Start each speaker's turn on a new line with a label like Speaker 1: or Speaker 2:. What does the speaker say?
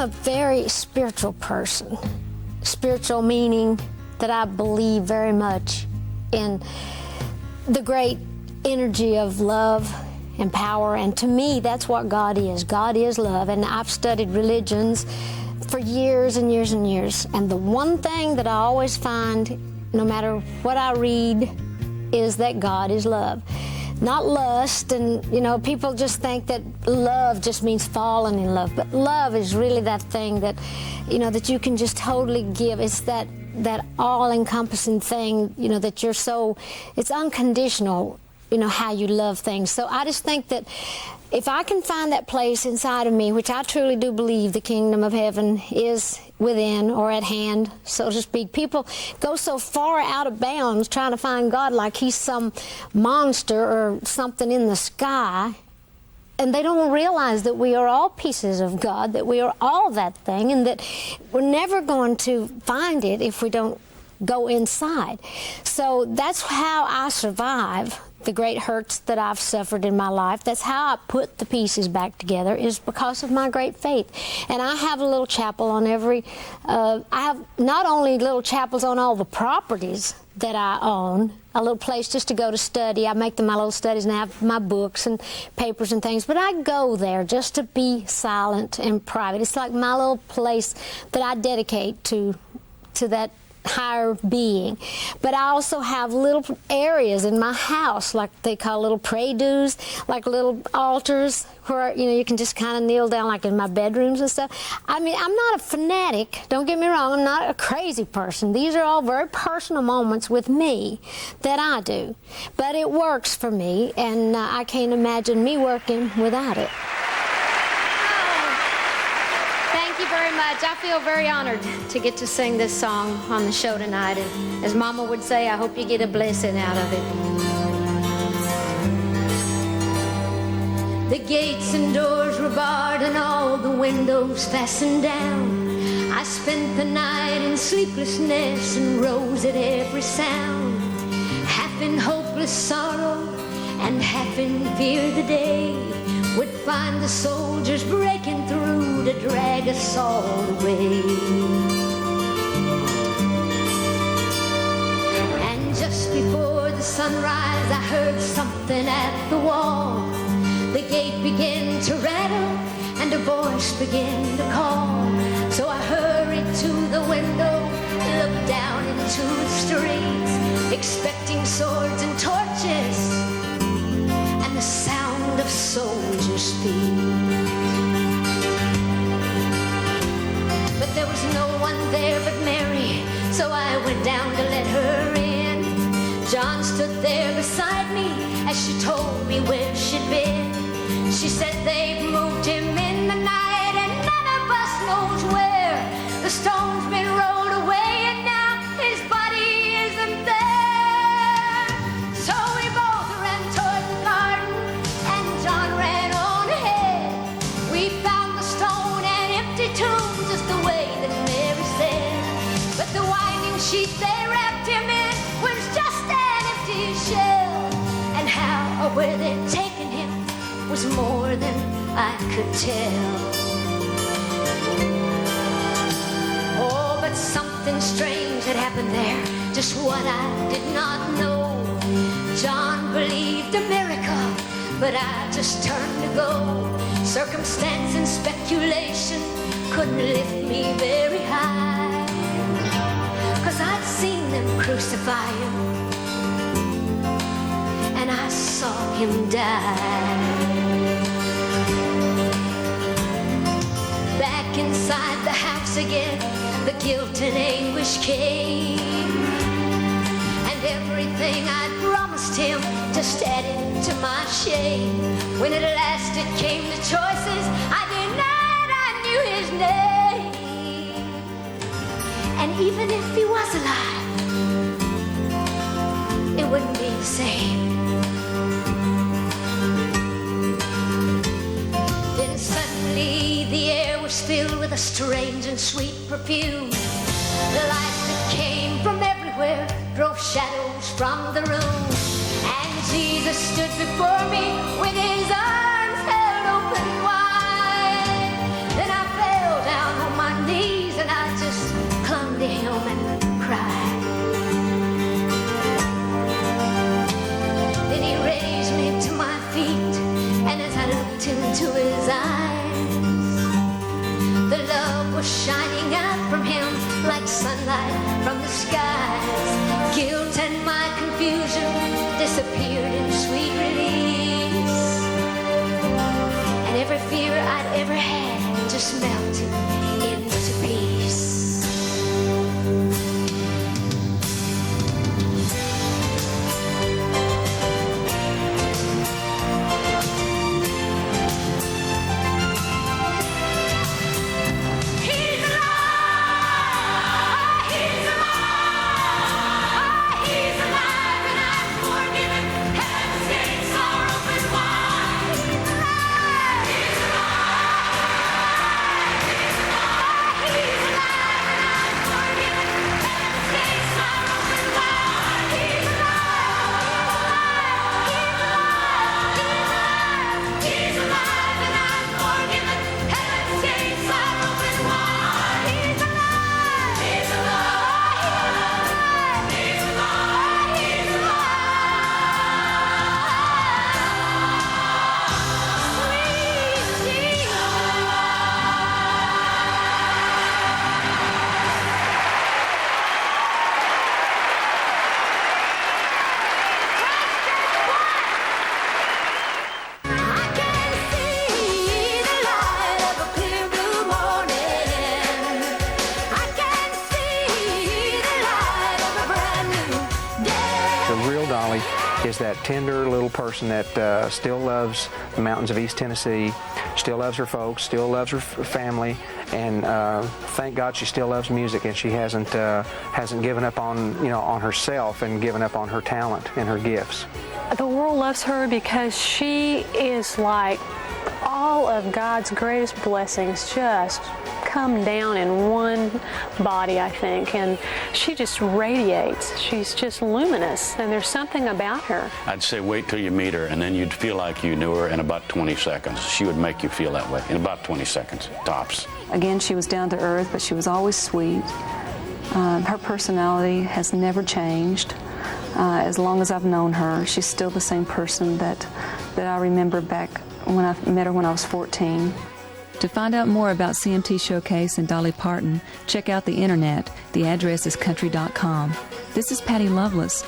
Speaker 1: a very spiritual person. Spiritual meaning that I believe very much in the great energy of love and power, and to me that's what God is. God is love, and I've studied religions for years and years and years, and the one thing that I always find, no matter what I read, is that God is love. Not lust, and people just think that love just means falling in love, but love is really that thing that that you can just totally give. It's that all-encompassing thing, that you're so, it's unconditional, how you love things. So I just think that if I can find that place inside of me, which I truly do believe the kingdom of heaven is within or at hand, so to speak. People go so far out of bounds trying to find God like he's some monster or something in the sky, and they don't realize that we are all pieces of God, that we are all that thing, and that we're never going to find it if we don't go inside. So that's how I survive the great hurts that I've suffered in my life. That's how I put the pieces back together, is because of my great faith. And I have a little chapel on every, I have not only little chapels on all the properties that I own, a little place just to go to study. I make them my little studies, and I have my books and papers and things, but I go there just to be silent and private. It's like my little place that I dedicate to that higher being. But I also have little areas in my house, like they call little pray-dos, like little altars where you can just kind of kneel down, like in my bedrooms and stuff. I mean, I'm not a fanatic, don't get me wrong, I'm not a crazy person. These are all very personal moments with me that I do, but it works for me, and I can't imagine me working without it. Thank you very much. I feel very honored to get to sing this song on the show tonight. And as Mama would say, I hope you get a blessing out of it. The gates and doors were barred and all the windows fastened down. I spent the night in sleeplessness and rose at every sound, half in hopeless sorrow and half in fear the day would find the soldiers breaking through to drag us all away. And just before the sunrise, I heard something at the wall. The gate began to rattle and a voice began to call. So I hurried to the window, looked down into the streets, expecting swords and torches and the sound of soldiers' feet. But there was no one there but Mary, so I went down to let her in. John stood there beside me as she told me where she'd been. She said they've moved him in the night and none of us knows where. The stone's been rolled away and now his body isn't there. So we both ran toward the garden and John ran on ahead. We found the stone and empty tomb just the way that Mary said. But the winding sheet they wrapped him in was just an empty shell. And how or where they'd taken him was more than I could tell. Oh, but something strange had happened there, just what I did not know. John believed a miracle, but I just turned to go. Circumstance and speculation couldn't lift me very high, 'cause I'd seen them crucify him and I saw him die. Back inside the house again, the guilt and anguish came, and everything I'd promised him just added to my shame. When at last it came to choices, I denied I knew his name. And even if he was alive, it wouldn't be the same. Then suddenly the air was filled with a strange and sweet perfume. The light that came from everywhere drove shadows from the room. And Jesus stood before me with his arms held open wide. Then I fell down into his eyes. The love was shining out from him like sunlight from the skies. Guilt and my confusion disappeared in sweet release, and every fear I'd ever had just melted into peace.
Speaker 2: Dolly is that tender little person that still loves the mountains of East Tennessee, still loves her folks, still loves her family, and thank God she still loves music, and she hasn't given up on herself and given up on her talent and her gifts.
Speaker 3: The world loves her because she is like all of God's greatest blessings just come down in one body, I think, and she just radiates. She's just luminous, and there's something about her.
Speaker 4: I'd say wait till you meet her, and then you'd feel like you knew her in about 20 seconds. She would make you feel that way in about 20 seconds, tops.
Speaker 5: Again, she was down to earth, but she was always sweet. Her personality has never changed. As long as I've known her, she's still the same person that I remember back when I met her when I was 14.
Speaker 6: To find out more about CMT Showcase and Dolly Parton, check out the internet. The address is country.com. This is Patty Loveless.